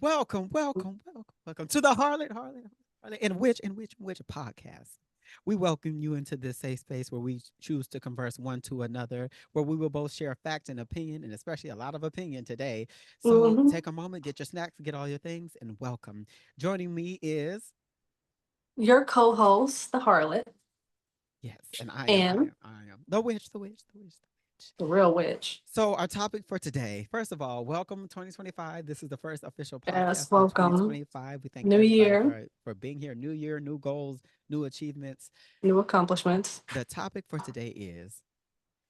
Welcome to the Harlot, in which podcast. We welcome you into this safe space where we choose to converse one to another, where we will both share fact and opinion, and especially a lot of opinion today. So hmm take a moment, get your snacks, get all your things, and welcome. Joining me is Your co-host, the Harlot, yes, and I am, I and am, I am the witch. the real witch. So our topic for today, first of all, welcome 2025. This is the first official Yes, podcast of welcome. 2025. We thank New everybody year, for being here. New year, new goals, new achievements. new accomplishments. The topic for today is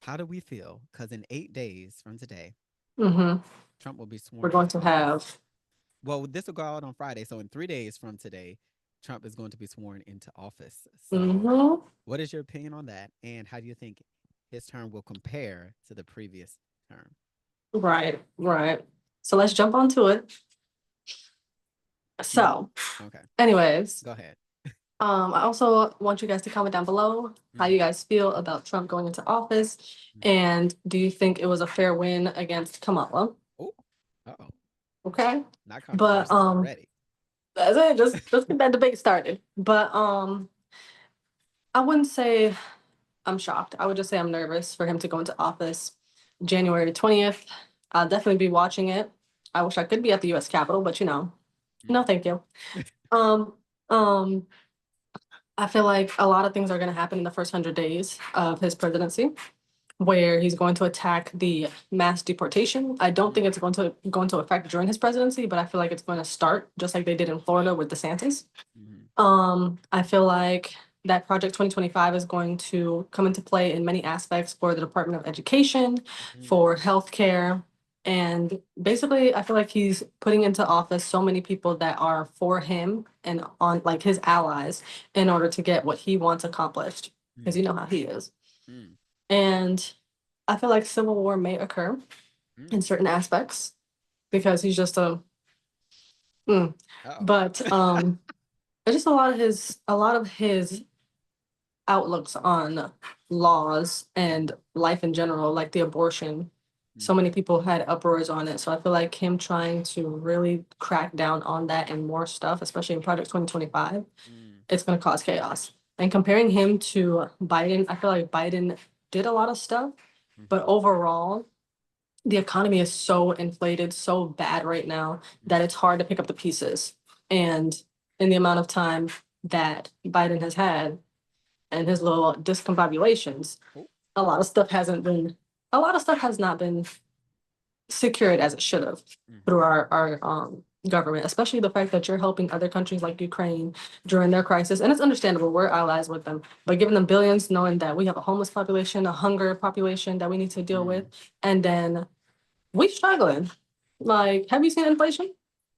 how do we feel? Because in 8 days from today, hmm Trump will be We're sworn going into to office. have. Well, this will go out on Friday. So in 3 days from today, Trump is going to be sworn into office. So hmm what is your opinion on that? And how do you think his term will compare to the previous term? Right, right. So let's jump onto it. You want? So, Okay, anyways, go ahead. I also want you guys to comment down below how Mm, you guys feel about Trump going into office, mm. and do you think it was a fair win against Kamala? Oh, uh-oh. Okay, Not but controversial already. that's it. Just get that debate started. But I wouldn't say I'm shocked. I would just say I'm nervous for him to go into office January 20th. I'll definitely be watching it. I wish I could be at the US Capitol, but no, Mm, thank you. Um, um, I feel like a lot of things are going to happen in the first 100 days of his presidency, where he's going to attack the mass deportation. I don't think mm, it's going to go into effect during his presidency, but I feel like it's going to start just like they did in Florida with DeSantis. mm, I feel like that Project 2025 is going to come into play in many aspects for the Department of Education, mm, for healthcare. And basically, I feel like he's putting into office so many people that are for him and on like his allies in order to get what he wants accomplished, because mm, you know how he is. mm, And I feel like civil war may occur mm. in certain aspects because he's just a, mm. Uh-oh. But there's just a lot of his outlooks on laws and life in general, like the abortion. So Mm, many people had uproars on it. So I feel like him trying to really crack down on that and more stuff, especially in Project 2025, mm, it's going to cause chaos. And comparing him to Biden, I feel like Biden did a lot of stuff, mhm, but overall, the economy is so inflated, so bad right now that mm. it's hard to pick up the pieces. And in the amount of time that Biden has had, and his little discombobulations, Oh, a lot of stuff has not been secured as it should have mhm, through our government, especially the fact that you're helping other countries like Ukraine during their crisis. And it's understandable, we're allies with them, but giving them billions, knowing that we have a homeless population, a hunger population that we need to deal with, mm, and then we struggling. Like, have you seen inflation?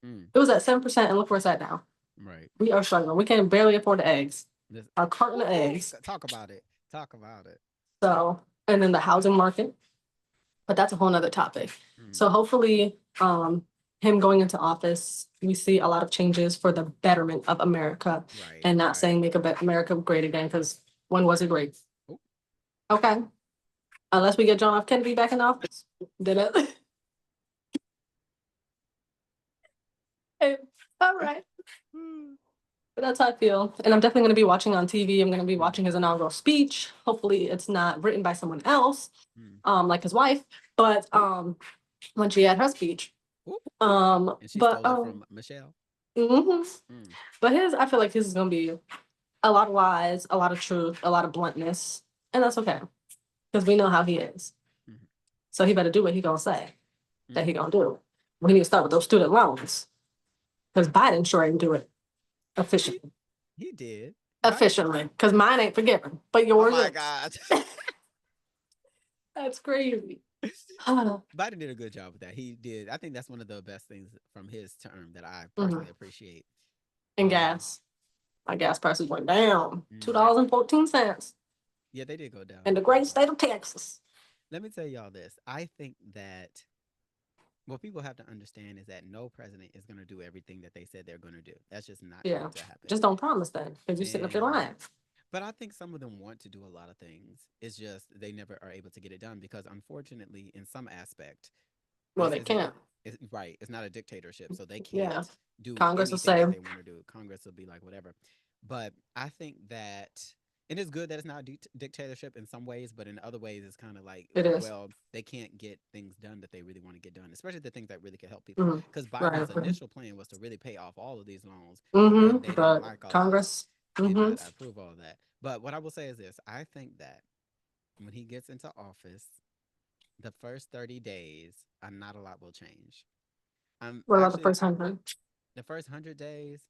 mm. It was at 7%, and look where it's at now. Right. We are struggling. We can barely afford the eggs, This, a carton of ooh, eggs. talk about it. Talk about it. So, and then the housing market, but that's a whole nother topic. Mm, So hopefully, him going into office, we see a lot of changes for the betterment of America, right, and not right. saying make America great again, because when was it great? Oh, Okay, unless we get John F. Kennedy back in office, then it, all right. mm, But that's how I feel, and I'm definitely going to be watching on TV. I'm going to be mm, watching his inaugural speech. Hopefully, it's not written by someone else, mm. like his wife, but Oh, when she had her speech. oh. And she But stole it from Michelle. mhm. Mm, But his, I feel like his is gonna be a lot of lies, a lot of truth, a lot of bluntness, and that's okay because we know how he is. mm, So he better do what he gonna say that mm. he gonna do. We need to start with those student loans because Biden sure ain't do it He, efficiently. he did. Biden. Efficiently, because mine ain't forgiven, but Oh yours my is. God. That's crazy. Mhm. Biden did a good job with that. He did. I think that's one of the best things from his term that I personally appreciate. And gas, my gas prices went down two Mm, dollars and 14 cents yeah, they did go down. in the great state of Texas. Let me tell y'all this. I think that what people have to understand is that no president is going to do everything that they said they're going to do. That's just not going Yeah, to happen. just don't promise that because you sitting up there And lying. but I think some of them want to do a lot of things. It's just they never are able to get it done because unfortunately in some aspect Well, This they isn't can't. right. It's not a dictatorship, so they Yeah. can't do Congress will anything say that they want to do. Congress will be like whatever. But I think that it is good that it's not a dictatorship in some ways, but in other ways, it's kind of like, it is. well, they can't get things done that they really want to get done, especially the things that really could help people. Mhm. Because Right. Biden's initial plan was to really pay off all of these loans, and they didn't But like all of that. Congress. Did Hmm. not approve all of that. But what I will say is this: I think that when he gets into office, the first 30 days, not a lot will change. I'm What about the actually first 100? the first 100 days.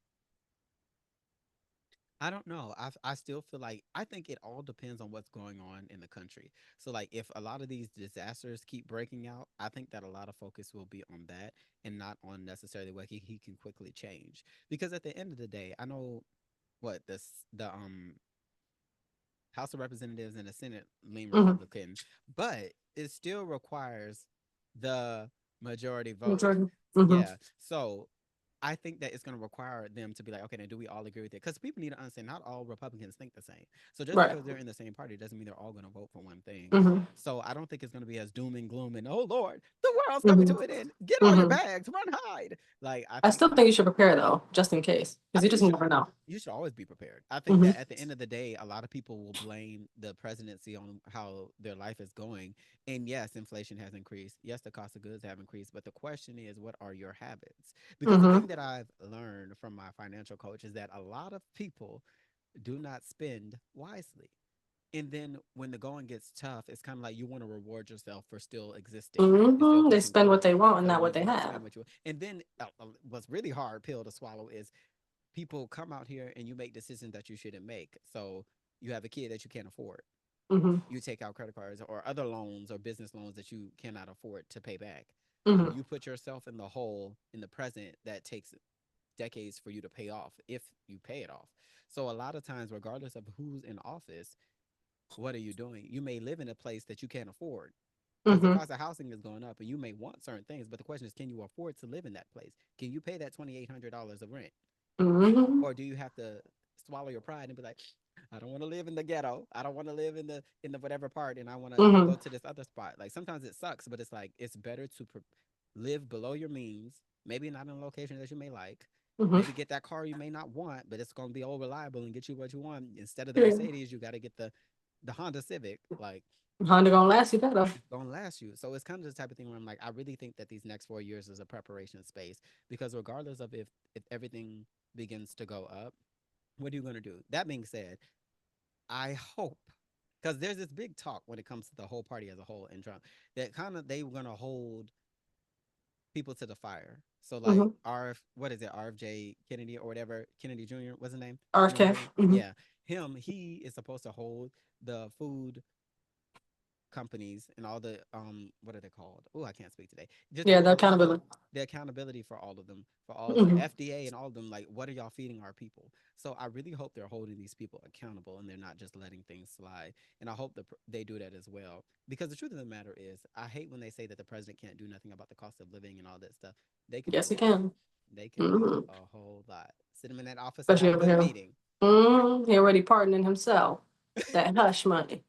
I don't know. I still feel like I think it all depends on what's going on in the country. So like if a lot of these disasters keep breaking out, I think that a lot of focus will be on that and not on necessarily what he can quickly change. Because at the end of the day, I know what the House of Representatives and the Senate lean Mm-hmm. Republican, but it still requires the majority vote. Majority. Hmm. Yeah. So I think that it's going to require them to be like, okay, now do we all agree with it? Because people need to understand not all Republicans think the same. So just Right. because they're in the same party doesn't mean they're all going to vote for one thing. Hmm. So I don't think it's going to be as doom and gloom and oh Lord, the world's coming Hmm. to an end. Get all your Hmm. bags, run hide. Like I I think still think you should prepare though, just in case, I because you think just never know. you should always be prepared. I think Hmm. that at the end of the day, a lot of people will blame the presidency on how their life is going. And yes, inflation has increased. Yes, the cost of goods have increased. But the question is, what are your habits? Because the thing Hmm. that I've learned from my financial coach is that a lot of people do not spend wisely. And then when the going gets tough, it's kind of like you want to reward yourself for still existing and still Hmm. They pushing spend what forward. they want and So not you what they spend have. what you and then what's really hard pill to swallow is people come out here and you make decisions that you shouldn't make. So you have a kid that you can't afford. Hmm. You take out credit cards or other loans or business loans that you cannot afford to pay back. Hmm. You put yourself in the hole in the present that takes decades for you to pay off if you pay it off. So a lot of times, regardless of who's in office, what are you doing? You may live in a place that you can't afford because the Hmm. cost of housing is going up and you may want certain things. But the question is, can you afford to live in that place? Can you pay that $2,800 of rent? Hmm. Or do you have to swallow your pride and be like, I don't want to live in the ghetto. I don't want to live in the whatever part, and I want to Hmm. go to this other spot. Like sometimes it sucks, but it's like it's better to live below your means. Maybe not in a location that you may like. Hmm. Maybe get that car you may not want, but it's going to be all reliable and get you what you want. Instead of the Yeah. Mercedes, you got to get the Honda Civic. Like Honda gonna last you better. it's gonna last you. So it's kind of the type of thing where I'm like, I really think that these next 4 years is a preparation space because regardless of if everything begins to go up, what are you gonna do? That being said, I hope because there's this big talk when it comes to the whole party as a whole in Trump that kind of they were gonna hold people to the fire. So like Hmm. what is it, RFJ Kennedy or whatever, Kennedy Jr. What's his name? You know what I'm RFK. saying? Hmm. Yeah, him. He is supposed to hold the food companies and all the what are they called? Oh, I can't speak today. Just Yeah, the all accountability. the accountability for all of them, for all the Hmm. FDA and all of them. Like, what are y'all feeding our people? So I really hope they're holding these people accountable and they're not just letting things slide. And I hope that they do that as well. Because the truth of the matter is, I hate when they say that the president can't do nothing about the cost of living and all that stuff. They can do Yes, a you lot. can. They can do Hmm. a whole lot. Sit them in that office and Especially have a over good here. meeting. He already pardoning himself. That hush money.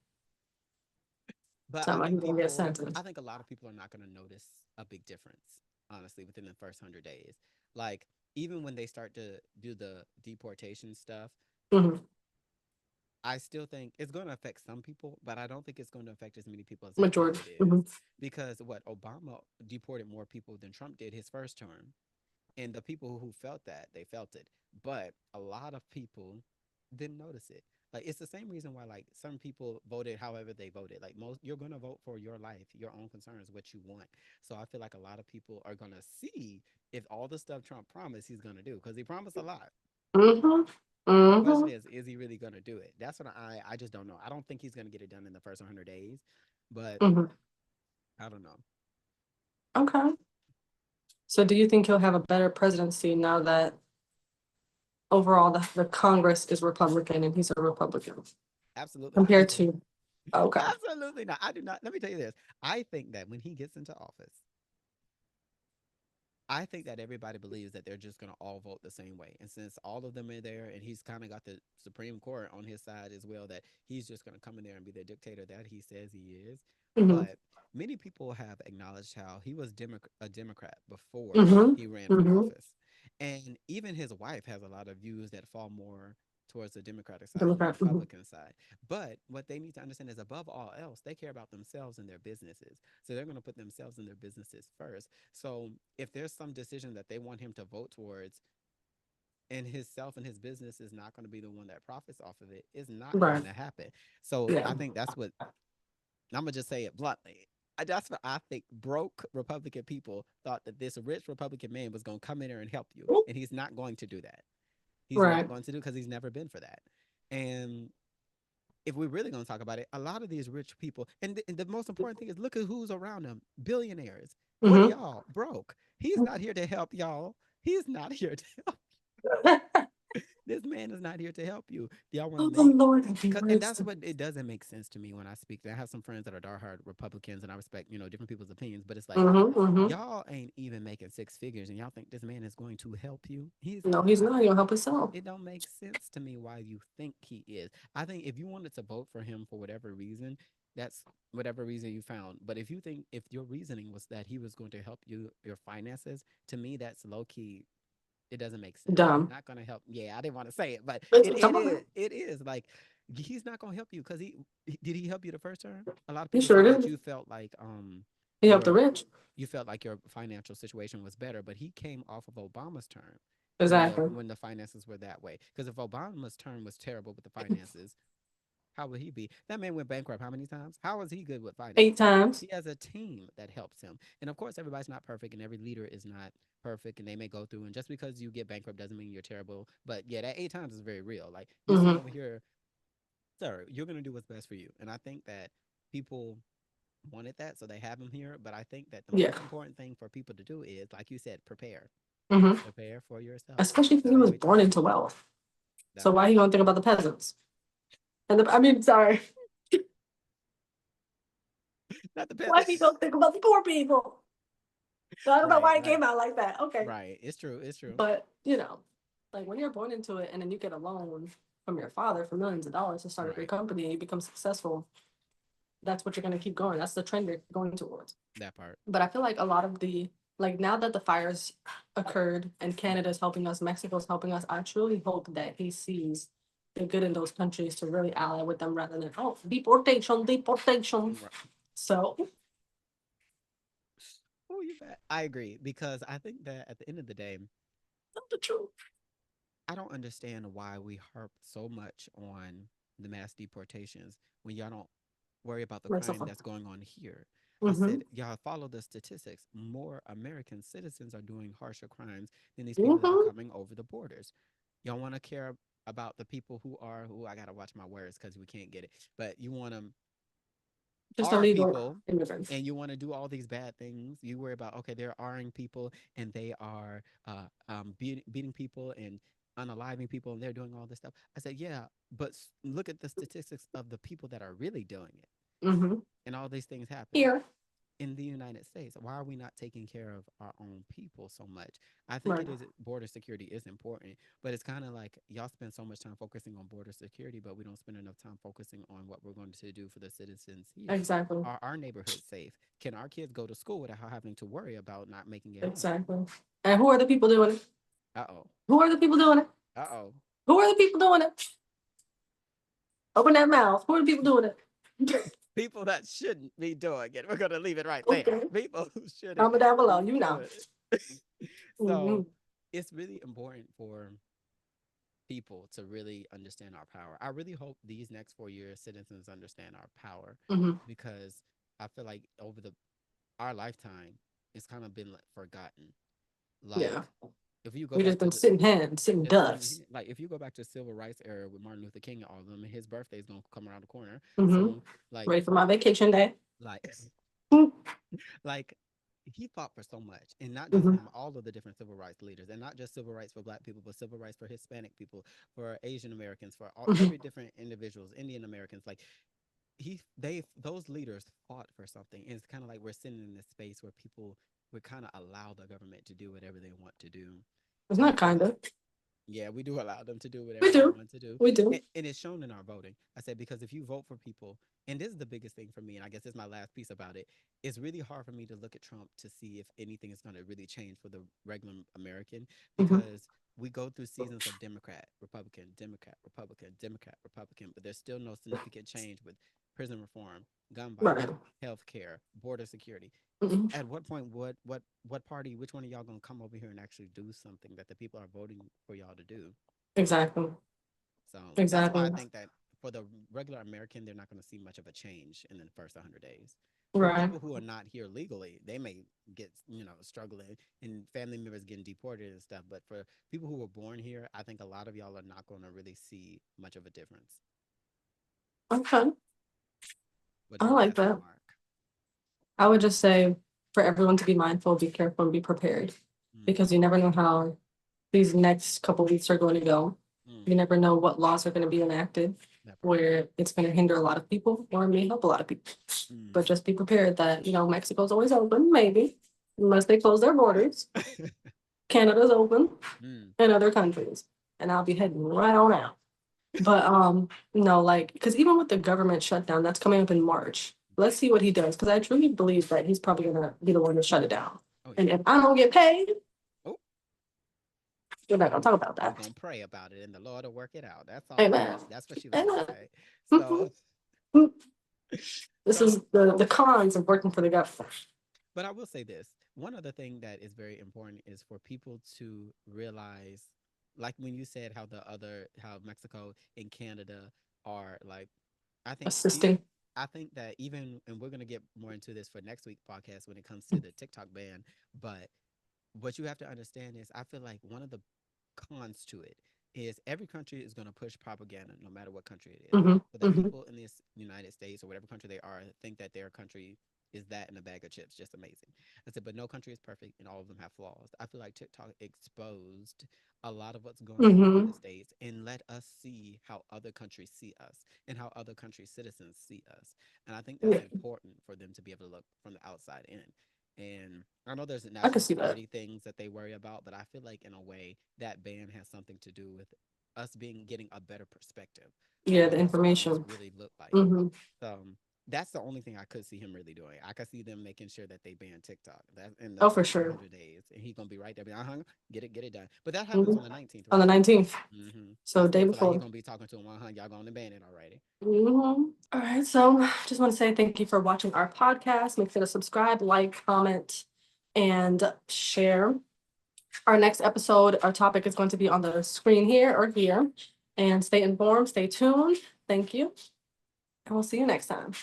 But Sound like he's gonna get I sentenced. think a lot of people are not going to notice a big difference, honestly, within the first 100 days. Like, even when they start to do the deportation stuff, Hmm. I still think it's going to affect some people, but I don't think it's going to affect as many people as they think Majority. it Hmm. is. Because what Obama deported more people than Trump did his first term. And the people who felt that, they felt it. But a lot of people didn't notice it. Like it's the same reason why like some people voted however they voted. Like most you're gonna vote for your life, your own concerns, what you want. So I feel like a lot of people are gonna see if all the stuff Trump promised he's gonna do. Because he promised a lot. Hmm. The question Hmm. is he really gonna do it? That's what I just don't know. I don't think he's gonna get it done in the first 100 days, but Hmm. I don't know. Okay. So do you think he'll have a better presidency now that overall the Congress is Republican and he's a Republican Absolutely not. compared to okay. Absolutely not. I do not. Let me tell you this. I think that when he gets into office, I think that everybody believes that they're just going to all vote the same way. And since all of them are there and he's kind of got the Supreme Court on his side as well, that he's just going to come in there and be the dictator that he says he is. Hmm. But many people have acknowledged how he was a Democrat before Mm-hmm. he ran for Mm-hmm. office. And even his wife has a lot of views that fall more towards the Democratic side than the Democrat. Mm-hmm. Republican side. But what they need to understand is, above all else, they care about themselves and their businesses. So they're going to put themselves and their businesses first. So if there's some decision that they want him to vote towards, and his self and his business is not going to be the one that profits off of it, it's not Right. going to happen. So Yeah. I think that's what I'm gonna just say it bluntly. That's what I think. Broke Republican people thought that this rich Republican man was going to come in here and help you, and he's not going to do that. He's not Right. going to do, because he's never been for that. And if we're really going to talk about it, a lot of these rich people, and the most important thing is, look at who's around them: billionaires. What are Mm-hmm. y'all? Broke. He's not here to help y'all. He's not here to help. This man is not here to help you. Y'all want to Oh, the make, Lord have and that's mercy. what it doesn't make sense to me when I speak. I have some friends that are diehard Republicans, and I respect, different people's opinions. But it's like, Mm-hmm. Mm-hmm. y'all ain't even making six figures, and y'all think this man is going to help you. He's No, he's not. not. He'll help himself. It don't make sense to me why you think he is. I think if you wanted to vote for him for whatever reason, that's whatever reason you found. But if you think, if your reasoning was that he was going to help you your finances, to me that's low key, it doesn't make sense. He's Dumb. not gonna help. Yeah, I didn't want to say it, but It's it come it on. is it is like, he's not gonna help you, because did he help you the first term? A lot of He people sure say that did. you felt like He helped the your rich. you felt like your financial situation was better, but he came off of Obama's term Exactly. when the finances were that way. Because if Obama's term was terrible with the finances, how would he be? That man went bankrupt how many times? How is he good with 8 finances? times. He has a team that helps him. And of course, everybody's not perfect, and every leader is not perfect, and they may go through. And just because you get bankrupt doesn't mean you're terrible. But yeah, that 8 times is very real. Like, you're sitting Mm-hmm. over here, sir, you're going to do what's best for you. And I think that people wanted that, so they have him here. But I think that the Yeah. most important thing for people to do is, like you said, prepare. Mm-hmm. Prepare for yourself. Especially because he was Evaluate born yourself. into wealth. That So why part. he gonna think about the peasants? And I mean, sorry. Not the Why he peasants. gonna think about the poor people? So I don't know Right, why it right, came out like that. Okay. right. It's true. It's true. But, like when you're born into it and then you get a loan from your father for millions of dollars to start a great Right. company and you become successful, that's what you're going to keep going. That's the trend you're going towards. That part. But I feel like a lot of like now that the fires occurred and Canada's helping us, Mexico's helping us, I truly hope that he sees the good in those countries to really ally with them rather than, oh, deportation, deportation. Right. So, Oh, you bet. I agree, because I think that at the end of the day, not the truth. I don't understand why we harp so much on the mass deportations when y'all don't worry about the Like so crime fun. that's going on here. I Mm-hmm. said, y'all follow the statistics. More American citizens are doing harsher crimes than these people that are Mm-hmm. coming over the borders. Y'all want to care about the people who I gotta watch my words because we can't get it. But you want to Just are illegal people, immigrants. and you want to do all these bad things. You worry about, okay, they're Ring people, and they are beating people and unaliving people, and they're doing all this stuff. I said, yeah, but look at the statistics of the people that are really doing it, Mm-hmm. and all these things happen Here. in the United States. Why are we not taking care of our own people so much? I think Right. it is, border security is important, but it's kind of like y'all spend so much time focusing on border security, but we don't spend enough time focusing on what we're going to do for the citizens here. Exactly. Are our neighborhoods safe? Can our kids go to school without having to worry about not making it home? Exactly. And who are the people doing it? Uh oh. Who are the people doing it? Uh oh. Who are the people doing it? Open that mouth. Who are the people doing it? People that shouldn't be doing it. We're going to leave it right there. Okay. People who shouldn't Comment down below. be You know. doing it. Mm-hmm. So it's really important for people to really understand our power. I really hope these next 4 years citizens understand our power, Mm-hmm. because I feel like over the our lifetime it's kind of been like forgotten. Yeah. Like, if you go We just back to been the sitting hands, sitting just sitting ducks. here, like if you go back to civil rights era with Martin Luther King and all of them, his birthday is gonna come around the corner Mm-hmm. soon. Like, Ready for my vacation day. like Mm-hmm. like he fought for so much, and not just Mm-hmm. him, all of the different civil rights leaders, and not just civil rights for black people, but civil rights for Hispanic people, for Asian Americans, for all, Mm-hmm. every different individuals, Indian Americans. Like, those leaders fought for something, and it's kind of like we're sitting in this space where people would kind of allow the government to do whatever they want to do. It's And I not feel kind like of. Yeah, we do allow them to do We whatever they do. want to do. We do. And it's shown in our voting. I said, because if you vote for people, and this is the biggest thing for me, and I guess this is my last piece about it, it's really hard for me to look at Trump to see if anything is going to really change for the regular American, Hmm. because we go through seasons of Democrat, Republican, Democrat, Republican, Democrat, Republican, but there's still no significant change with prison reform, gun Right. violence, health care, border security. Hmm. At what point, what party, which one of y'all gonna come over here and actually do something that the people are voting for y'all to do? Exactly. So that's why I Exactly. think that for the regular American, they're not going to see much of a change in the first 100 days. For Right. people who are not here legally, they may get, struggling and family members getting deported and stuff. But for people who were born here, I think a lot of y'all are not going to really see much of a difference. Okay. What I is your like last that. remark? I would just say for everyone to be mindful, be careful, and be prepared Mm, because you never know how these next couple weeks are going to go. mm, You never know what laws are going to be enacted that part. where it's going to hinder a lot of people or it may help a lot of people. Mm. But just be prepared that, Mexico's always open, maybe, unless they close their borders. Canada's open Mm. and other countries. And I'll be heading right on out. But no, like, because even with the government shutdown, that's coming up in March. Let's see what he does, because I truly believe that he's probably gonna be the one to shut it down. Oh And yeah. if I don't get paid, Oh, we're not gonna talk about we're that. gonna pray about it, and the Lord will work it out. That's all. Amen. That's what she likes to Amen. say. So, This so is the cons of working for the government. But I will say this. One other thing that is very important is for people to realize, like when you said how Mexico and Canada are like, I think, Assisting. I think that even, and we're going to get more into this for next week's podcast when it comes to the TikTok ban, but what you have to understand is I feel like one of the cons to it is every country is going to push propaganda no matter what country it is. Hmm. So that Hmm. people in this United States or whatever country they are think that their country is that in a bag of chips, just amazing. I said, but no country is perfect and all of them have flaws. I feel like TikTok exposed a lot of what's going on in Hmm. the States and let us see how other countries see us and how other countries' citizens see us. And I think that's Yeah, important for them to be able to look from the outside in. And I know there's I can national see that. security things that they worry about, but I feel like in a way that ban has something to do with us getting a better perspective of Yeah, what the these laws information. really look like. Hmm. So that's the only thing I could see him really doing. I could see them making sure that they ban TikTok that in the Oh, for first sure. 100 days, and he's gonna be right there. Get it done. But that happens Hmm. on the 19th, On the right? 19th. I So day still feel like he's before. gonna be talking to him 100. Y'all gonna ban it already. All right. So just want to say thank you for watching our podcast. Make sure to subscribe, like, comment, and share. Our next episode, our topic is going to be on the screen here or here. And stay informed, stay tuned. Thank you. And we'll see you next time.